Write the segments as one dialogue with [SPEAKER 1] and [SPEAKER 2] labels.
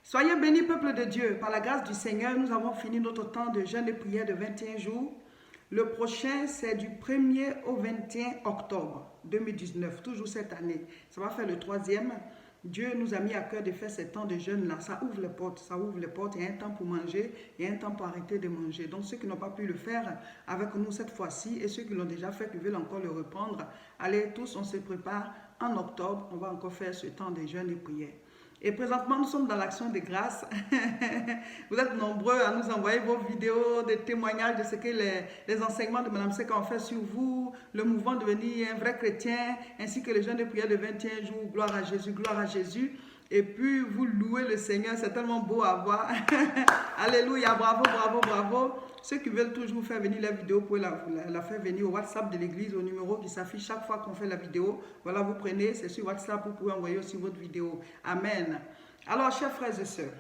[SPEAKER 1] Soyez bénis, peuple de Dieu. Par la grâce du Seigneur, nous avons fini notre temps de jeûne et prière de 21 jours. Le prochain, c'est du 1er au 21 octobre 2019, toujours cette année. Ça va faire le troisième. Dieu nous a mis à cœur de faire ces temps de jeûne-là. Ça ouvre les portes, ça ouvre les portes. Il y a un temps pour manger, il y a un temps pour arrêter de manger. Donc ceux qui n'ont pas pu le faire avec nous cette fois-ci et ceux qui l'ont déjà fait, qui veulent encore le reprendre, allez tous, on se prépare. En octobre, on va encore faire ce temps de jeûne et prière. Et présentement, nous sommes dans l'action de grâce. Vous êtes nombreux à nous envoyer vos vidéos, des témoignages de ce que les enseignements de Mme Seka ont fait sur vous, le mouvement de devenir un vrai chrétien, ainsi que le jeûne de prière de 21 jours. Gloire à Jésus, gloire à Jésus. Et puis, vous louez le Seigneur, c'est tellement beau à voir. Alléluia, bravo, bravo, bravo. Ceux qui veulent toujours faire venir la vidéo, vous pouvez la faire venir au WhatsApp de l'église, au numéro qui s'affiche chaque fois qu'on fait la vidéo. Voilà, vous prenez, c'est sur WhatsApp, vous pouvez envoyer aussi votre vidéo. Amen. Alors, chers frères et sœurs,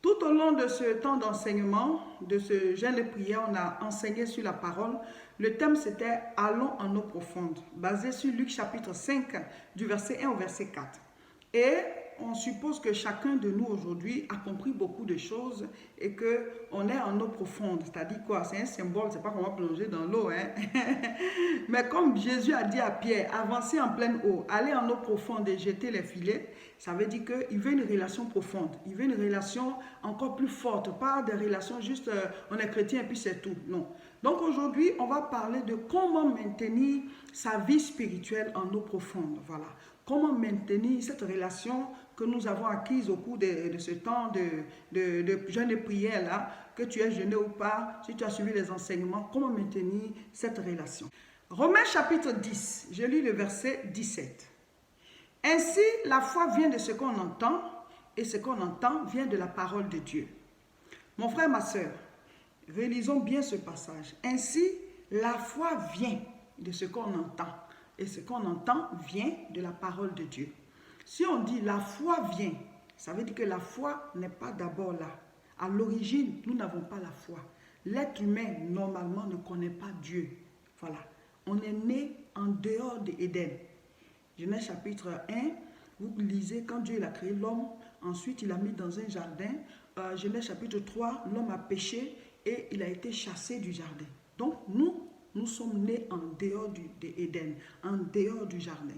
[SPEAKER 1] tout au long de ce temps d'enseignement, de ce jeûne de prière, on a enseigné sur la parole. Le thème, c'était « Allons en eau profonde », basé sur Luc chapitre 5, du verset 1 au verset 4. Et on suppose que chacun de nous aujourd'hui a compris beaucoup de choses et qu'on est en eau profonde. C'est-à-dire quoi? C'est un symbole, c'est pas qu'on va plonger dans l'eau. Hein? Mais comme Jésus a dit à Pierre, avancez en pleine eau, allez en eau profonde et jetez les filets, ça veut dire qu'il veut une relation profonde. Il veut une relation encore plus forte, pas des relations juste on est chrétien et puis c'est tout. Non. Donc aujourd'hui, on va parler de comment maintenir sa vie spirituelle en eau profonde. Voilà. Comment maintenir cette relation que nous avons acquise au cours de ce temps de jeûne et prière là, que tu aies jeûné ou pas, si tu as suivi les enseignements, comment maintenir cette relation. Romains chapitre 10, je lis le verset 17. Ainsi, la foi vient de ce qu'on entend, et ce qu'on entend vient de la parole de Dieu. Mon frère, ma soeur, relisons bien ce passage. Ainsi, la foi vient de ce qu'on entend. Et ce qu'on entend vient de la parole de Dieu. Si on dit la foi vient, ça veut dire que la foi n'est pas d'abord là. À l'origine, nous n'avons pas la foi. L'être humain, normalement, ne connaît pas Dieu. Voilà. On est né en dehors d'Éden. Genèse chapitre 1, vous lisez quand Dieu a créé l'homme, ensuite il a mis dans un jardin. Genèse chapitre 3, l'homme a péché et il a été chassé du jardin. Donc nous sommes nés en dehors d'Éden, en dehors du jardin.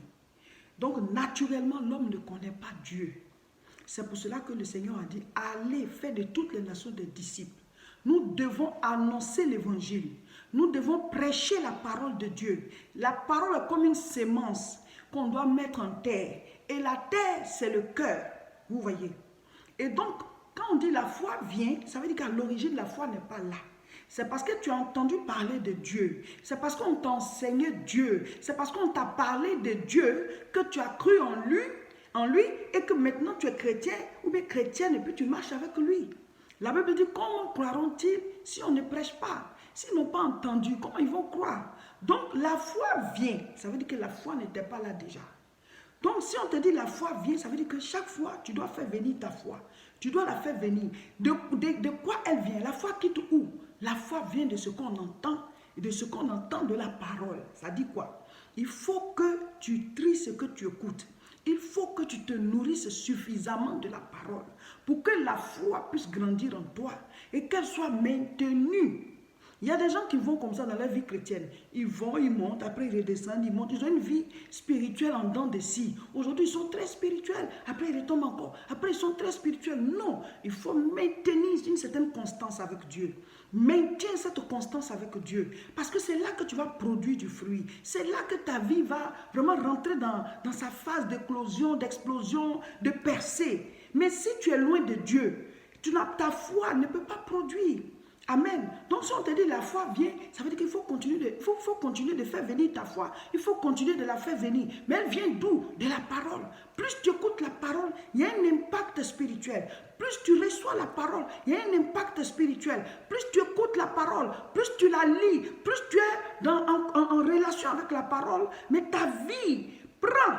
[SPEAKER 1] Donc naturellement, l'homme ne connaît pas Dieu. C'est pour cela que le Seigneur a dit, allez, faites de toutes les nations des disciples. Nous devons annoncer l'évangile. Nous devons prêcher la parole de Dieu. La parole est comme une sémence qu'on doit mettre en terre. Et la terre, c'est le cœur. Vous voyez. Et donc, quand on dit la foi vient, ça veut dire qu'à l'origine, la foi n'est pas là. C'est parce que tu as entendu parler de Dieu. C'est parce qu'on t'a enseigné Dieu. C'est parce qu'on t'a parlé de Dieu que tu as cru en lui et que maintenant tu es chrétien ou bien chrétienne et puis tu marches avec lui. La Bible dit, comment croiront-ils si on ne prêche pas? S'ils n'ont pas entendu, comment ils vont croire? Donc la foi vient. Ça veut dire que la foi n'était pas là déjà. Donc si on te dit la foi vient, ça veut dire que chaque fois tu dois faire venir ta foi. Tu dois la faire venir. De quoi elle vient? La foi quitte où? La foi vient de ce qu'on entend et de ce qu'on entend de la parole. Ça dit quoi? Il faut que tu tries ce que tu écoutes. Il faut que tu te nourrisses suffisamment de la parole pour que la foi puisse grandir en toi et qu'elle soit maintenue. Il y a des gens qui vont comme ça dans leur vie chrétienne. Ils vont, ils montent, après ils redescendent, ils montent. Ils ont une vie spirituelle en dents de scie. Aujourd'hui, ils sont très spirituels. Après, ils retombent encore. Après, ils sont très spirituels. Non, il faut maintenir une certaine constance avec Dieu. Maintiens cette constance avec Dieu. Parce que c'est là que tu vas produire du fruit. C'est là que ta vie va vraiment rentrer dans sa phase d'éclosion, d'explosion, de percée. Mais si tu es loin de Dieu, ta foi ne peut pas produire. Amen. Donc si on te dit la foi vient, ça veut dire qu'il faut continuer de faire venir ta foi. Il faut continuer de la faire venir. Mais elle vient d'où? De la parole. Plus tu écoutes la parole, il y a un impact spirituel. Plus tu reçois la parole, il y a un impact spirituel. Plus tu écoutes la parole, plus tu la lis, plus tu es en relation avec la parole. Mais ta vie prend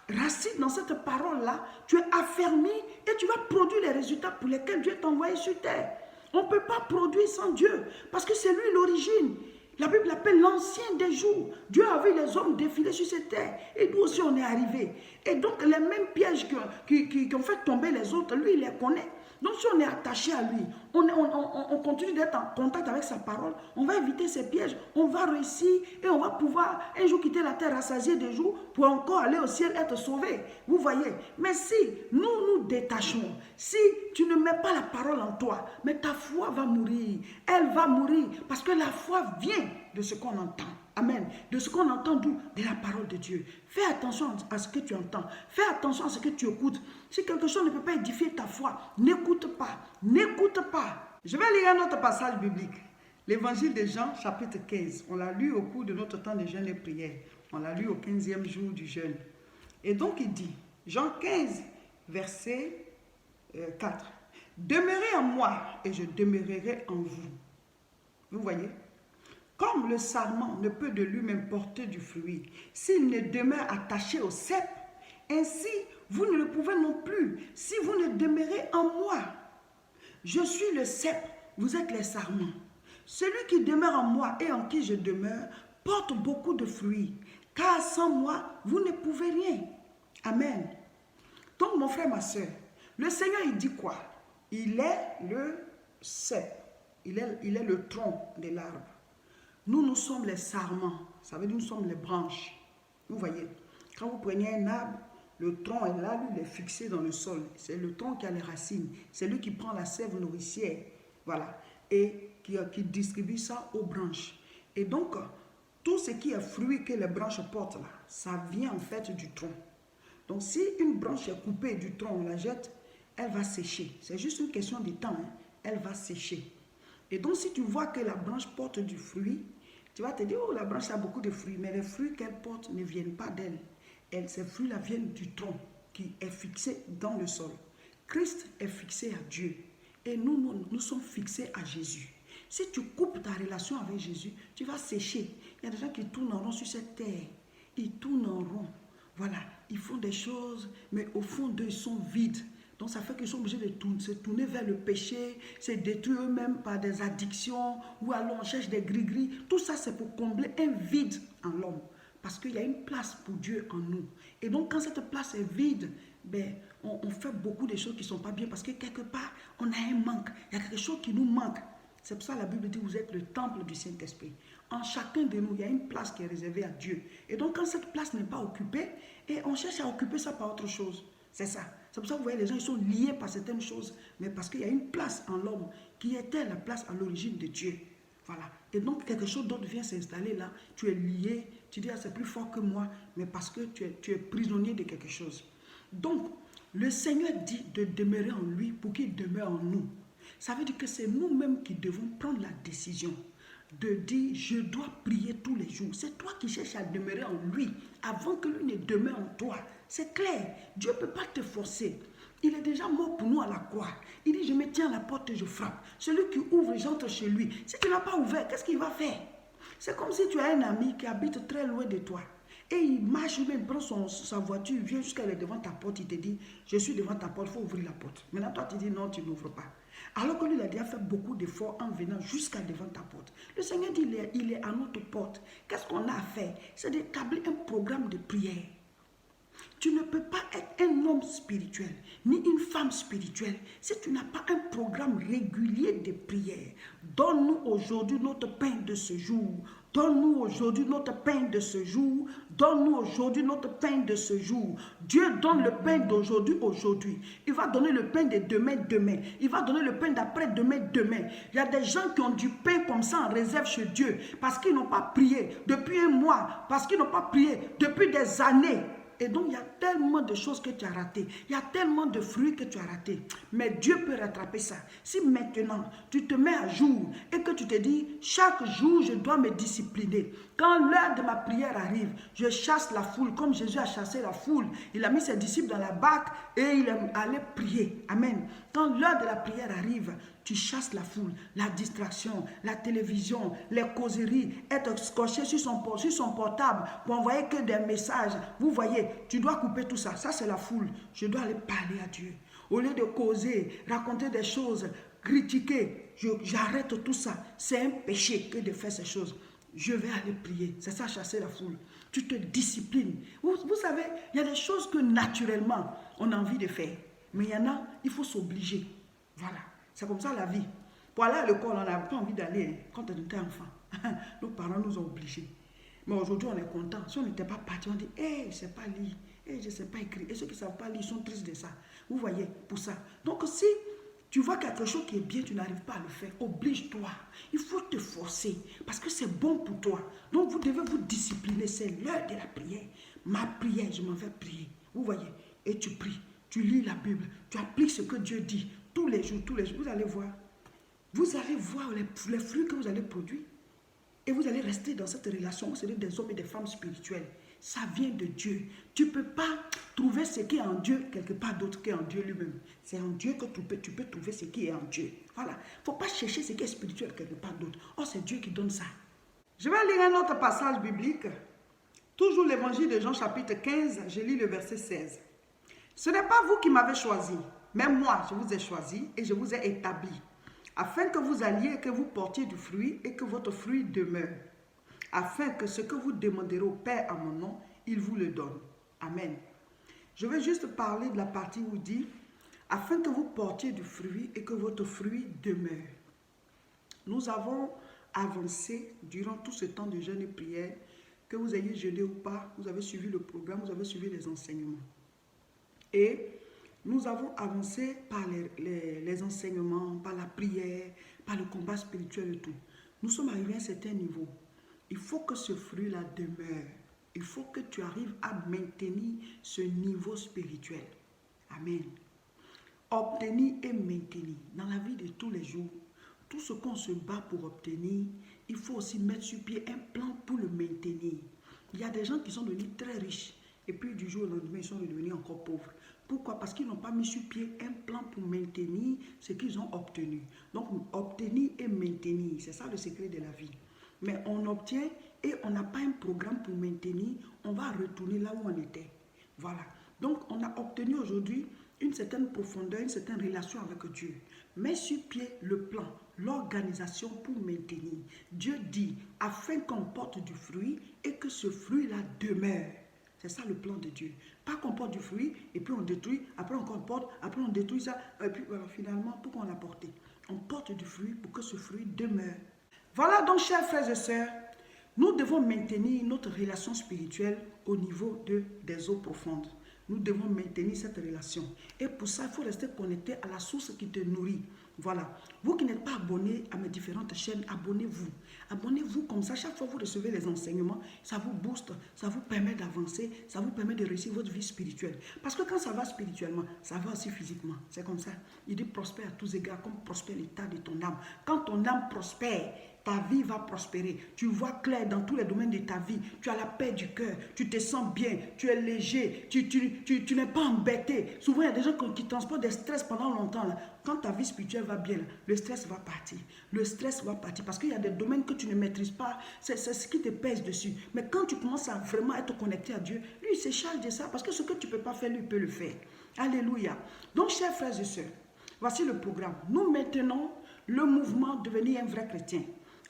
[SPEAKER 1] racine dans cette parole-là. Tu es affermi et tu vas produire les résultats pour lesquels Dieu t'a envoyé sur terre. On ne peut pas produire sans Dieu, parce que c'est lui l'origine. La Bible l'appelle l'ancien des jours. Dieu a vu les hommes défiler sur cette terre. Et nous aussi, on est arrivés. Et donc, les mêmes pièges qui ont fait tomber les autres, lui, il les connaît. Donc, si on est attaché à lui, on continue d'être en contact avec sa parole, on va éviter ces pièges, on va réussir et on va pouvoir un jour quitter la terre rassasiée de jours pour encore aller au ciel, être sauvé. Vous voyez? Mais si nous nous détachons, si tu ne mets pas la parole en toi, mais ta foi va mourir. Elle va mourir parce que la foi vient de ce qu'on entend. Amen. De ce qu'on entend d'où? De la parole de Dieu. Fais attention à ce que tu entends. Fais attention à ce que tu écoutes. Si quelque chose ne peut pas édifier ta foi, n'écoute pas. N'écoute pas. Je vais lire un autre passage biblique. L'évangile de Jean, chapitre 15. On l'a lu au cours de notre temps de jeûne et prière. On l'a lu au 15e jour du jeûne. Et donc il dit, Jean 15, verset 4. Demeurez en moi et je demeurerai en vous. Vous voyez? Comme le sarment ne peut de lui-même porter du fruit, s'il ne demeure attaché au cep, ainsi vous ne le pouvez non plus, si vous ne demeurez en moi. Je suis le cep, vous êtes les sarments. Celui qui demeure en moi et en qui je demeure porte beaucoup de fruits, car sans moi, vous ne pouvez rien. Amen. Donc mon frère, ma soeur, le Seigneur, il dit quoi? Il est le cep, il est le tronc de l'arbre. Nous sommes les sarments, ça veut dire nous sommes les branches. Vous voyez, quand vous prenez un arbre, le tronc est là, lui, il est fixé dans le sol. C'est le tronc qui a les racines. C'est lui qui prend la sève nourricière, voilà, et qui distribue ça aux branches. Et donc, tout ce qui est fruit que les branches portent là, ça vient en fait du tronc. Donc, si une branche est coupée du tronc, on la jette, elle va sécher. C'est juste une question de temps, hein. Elle va sécher. Et donc, si tu vois que la branche porte du fruit, tu vas te dire, oh, la branche a beaucoup de fruits, mais les fruits qu'elle porte ne viennent pas d'elle. Ces fruits-là viennent du tronc qui est fixé dans le sol. Christ est fixé à Dieu et nous sommes fixés à Jésus. Si tu coupes ta relation avec Jésus, tu vas sécher. Il y a des gens qui tournent en rond sur cette terre. Ils tournent en rond. Voilà, ils font des choses, mais au fond d'eux, ils sont vides. Donc ça fait qu'ils sont obligés de se tourner vers le péché, se détruire eux-mêmes par des addictions, ou alors on cherche des gris-gris. Tout ça, c'est pour combler un vide en l'homme. Parce qu'il y a une place pour Dieu en nous. Et donc quand cette place est vide, ben, on fait beaucoup de choses qui ne sont pas bien. Parce que quelque part, on a un manque. Il y a quelque chose qui nous manque. C'est pour ça que la Bible dit, vous êtes le temple du Saint-Esprit. En chacun de nous, il y a une place qui est réservée à Dieu. Et donc quand cette place n'est pas occupée, et on cherche à occuper ça par autre chose. C'est ça. C'est pour ça que vous voyez, les gens ils sont liés par certaines choses, mais parce qu'il y a une place en l'homme qui était la place à l'origine de Dieu. Voilà. Et donc, quelque chose d'autre vient s'installer là. Tu es lié, tu dis, ah, c'est plus fort que moi, mais parce que tu es prisonnier de quelque chose. Donc, le Seigneur dit de demeurer en lui pour qu'il demeure en nous. Ça veut dire que c'est nous-mêmes qui devons prendre la décision de dire, je dois prier tous les jours. C'est toi qui cherches à demeurer en lui avant que lui ne demeure en toi. C'est clair. Dieu ne peut pas te forcer. Il est déjà mort pour nous à la croix. Il dit, je me tiens à la porte et je frappe. Celui qui ouvre, j'entre chez lui. Si tu n'as pas ouvert, qu'est-ce qu'il va faire? C'est comme si tu as un ami qui habite très loin de toi. Et il marche, il prend sa voiture, il vient jusqu'à devant ta porte, il te dit, je suis devant ta porte, il faut ouvrir la porte. Maintenant, toi, tu dis, non, tu n'ouvres pas. Alors que lui, il a déjà fait beaucoup d'efforts en venant jusqu'à devant ta porte. Le Seigneur dit, il est à notre porte. Qu'est-ce qu'on a à faire? C'est d'établir un programme de prière. Tu ne peux pas être un homme spirituel, ni une femme spirituelle, si tu n'as pas un programme régulier de prière. Donne-nous aujourd'hui notre pain de ce jour. Donne-nous aujourd'hui notre pain de ce jour. Donne-nous aujourd'hui notre pain de ce jour. Dieu donne le pain d'aujourd'hui, aujourd'hui. Il va donner le pain de demain, demain. Il va donner le pain d'après-demain, demain. Il y a des gens qui ont du pain comme ça en réserve chez Dieu parce qu'ils n'ont pas prié depuis un mois, parce qu'ils n'ont pas prié depuis des années. Et donc, il y a tellement de choses que tu as ratées. Il y a tellement de fruits que tu as ratés. Mais Dieu peut rattraper ça. Si maintenant, tu te mets à jour et que tu te dis, chaque jour, je dois me discipliner. Quand l'heure de ma prière arrive, je chasse la foule comme Jésus a chassé la foule. Il a mis ses disciples dans la barque et il est allé prier. Amen. Quand l'heure de la prière arrive, tu chasses la foule, la distraction, la télévision, les causeries, être scotché sur son portable pour envoyer que des messages. Vous voyez, tu dois couper tout ça. Ça, c'est la foule. Je dois aller parler à Dieu. Au lieu de causer, raconter des choses, critiquer, j'arrête tout ça. C'est un péché que de faire ces choses. je vais aller prier. C'est ça, chasser la foule. Tu te disciplines. Vous savez, il y a des choses que naturellement, on a envie de faire. Mais il y en a, il faut s'obliger. Voilà, c'est comme ça la vie. Pour aller à l'école, on n'avait pas envie d'aller quand on était enfant. Nos parents nous ont obligés. Mais aujourd'hui, on est content. Si on n'était pas parti, on dit, je ne sais pas lire, je ne sais pas écrire. Et ceux qui ne savent pas lire, ils sont tristes de ça. Vous voyez, pour ça. Donc si tu vois quelque chose qui est bien, tu n'arrives pas à le faire, oblige-toi. Il faut te forcer parce que c'est bon pour toi. Donc vous devez vous discipliner. C'est l'heure de la prière. Ma prière, je m'en vais prier. Vous voyez, et tu pries. Tu lis la Bible. Tu appliques ce que Dieu dit tous les jours, tous les jours. Vous allez voir. Vous allez voir les fruits que vous allez produire. Et vous allez rester dans cette relation. Vous serez des hommes et des femmes spirituels. Ça vient de Dieu. Tu ne peux pas trouver ce qui est en Dieu quelque part d'autre qu'en Dieu lui-même. C'est en Dieu que tu peux trouver ce qui est en Dieu. Voilà. Il ne faut pas chercher ce qui est spirituel quelque part d'autre. Oh, c'est Dieu qui donne ça. Je vais lire un autre passage biblique. Toujours l'évangile de Jean chapitre 15. Je lis le verset 16. Ce n'est pas vous qui m'avez choisi. Même moi, je vous ai choisi et je vous ai établi. Afin que vous alliez et que vous portiez du fruit et que votre fruit demeure. Afin que ce que vous demanderez au Père à mon nom, il vous le donne. Amen. Je vais juste parler de la partie où il dit, afin que vous portiez du fruit et que votre fruit demeure. Nous avons avancé durant tout ce temps de jeûne et prière, que vous ayez jeûné ou pas, vous avez suivi le programme, vous avez suivi les enseignements. Et nous avons avancé par les enseignements, par la prière, par le combat spirituel et tout. Nous sommes arrivés à un certain niveau. Il faut que ce fruit-là demeure. Il faut que tu arrives à maintenir ce niveau spirituel. Amen. Obtenir et maintenir. Dans la vie de tous les jours, tout ce qu'on se bat pour obtenir, il faut aussi mettre sur pied un plan pour le maintenir. Il y a des gens qui sont devenus très riches et puis du jour au lendemain, ils sont devenus encore pauvres. Pourquoi? Parce qu'ils n'ont pas mis sur pied un plan pour maintenir ce qu'ils ont obtenu. Donc, obtenir et maintenir, c'est ça le secret de la vie. Mais on obtient et on n'a pas un programme pour maintenir, on va retourner là où on était. Voilà. Donc, on a obtenu aujourd'hui une certaine profondeur, une certaine relation avec Dieu. Mets sur pied le plan, l'organisation pour maintenir. Dieu dit, afin qu'on porte du fruit et que ce fruit-là demeure. C'est ça le plan de Dieu. Pas qu'on porte du fruit et puis on détruit, après on porte, après on détruit ça, et puis voilà, finalement, pourquoi on l'a porté? On porte du fruit pour que ce fruit demeure. Voilà donc, chers frères et sœurs, nous devons maintenir notre relation spirituelle au niveau des eaux profondes. Nous devons maintenir cette relation. Et pour ça, il faut rester connecté à la source qui te nourrit. Voilà. Vous qui n'êtes pas abonné à mes différentes chaînes, abonnez-vous. Abonnez-vous comme ça, chaque fois que vous recevez les enseignements, ça vous booste, ça vous permet d'avancer, ça vous permet de réussir votre vie spirituelle. Parce que quand ça va spirituellement, ça va aussi physiquement. C'est comme ça. Il dit prospère à tous égards, comme prospère l'état de ton âme. Quand ton âme prospère, ta vie va prospérer. Tu vois clair dans tous les domaines de ta vie. Tu as la paix du cœur. Tu te sens bien. Tu es léger. Tu n'es pas embêté. Souvent, il y a des gens qui transportent des stress pendant longtemps. Là. Quand ta vie spirituelle va bien, là, le stress va partir. Le stress va partir. Parce qu'il y a des domaines que tu ne maîtrises pas. C'est ce qui te pèse dessus. Mais quand tu commences à vraiment être connecté à Dieu, lui, il se charge de ça. Parce que ce que tu ne peux pas faire, lui, il peut le faire. Alléluia. Donc, chers frères et sœurs, voici le programme. Nous maintenons le mouvement devenir un vrai chrétien.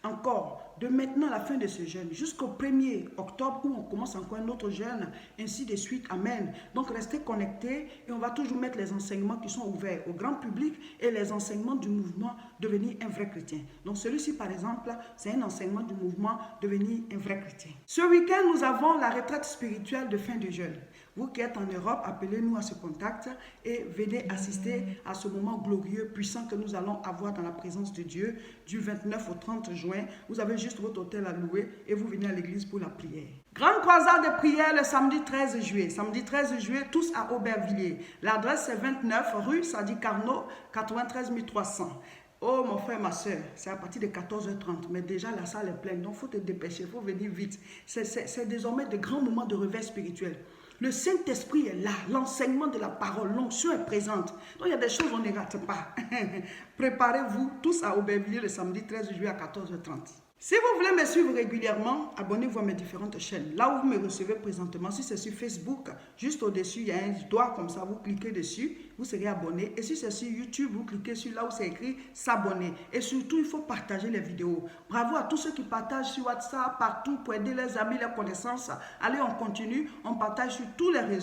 [SPEAKER 1] Encore, de maintenant à la fin de ce jeûne, jusqu'au 1er octobre où on commence encore un autre jeûne, ainsi de suite, amen. Donc restez connectés et on va toujours mettre les enseignements qui sont ouverts au grand public et les enseignements du mouvement devenir un vrai chrétien. Donc celui-ci par exemple, c'est un enseignement du mouvement devenir un vrai chrétien. Ce week-end, nous avons la retraite spirituelle de fin de jeûne. Vous qui êtes en Europe, appelez-nous à ce contact et venez assister à ce moment glorieux, puissant que nous allons avoir dans la présence de Dieu du 29 au 30 juin. Vous avez juste votre hôtel à louer et vous venez à l'église pour la prière. Grande croisade de prière le samedi 13 juillet. Samedi 13 juillet, tous à Aubervilliers. L'adresse c'est 29 rue Sadi Carnot, 93 300. Oh mon frère, ma soeur, c'est à partir de 14h30, mais déjà la salle est pleine, donc il faut te dépêcher, il faut venir vite. C'est désormais de grands moments de réveil spirituel. Le Saint-Esprit est là, l'enseignement de la parole, l'onction est présente. Donc il y a des choses qu'on ne rate pas. Préparez-vous tous à Aubervilliers le samedi 13 juillet à 14h30. Si vous voulez me suivre régulièrement, abonnez-vous à mes différentes chaînes. Là où vous me recevez présentement, si c'est sur Facebook, juste au-dessus, il y a un doigt comme ça, vous cliquez dessus, vous serez abonné. Et si c'est sur YouTube, vous cliquez sur là où c'est écrit s'abonner. Et surtout, il faut partager les vidéos. Bravo à tous ceux qui partagent sur WhatsApp, partout, pour aider les amis, les connaissances. Allez, on continue, on partage sur tous les réseaux.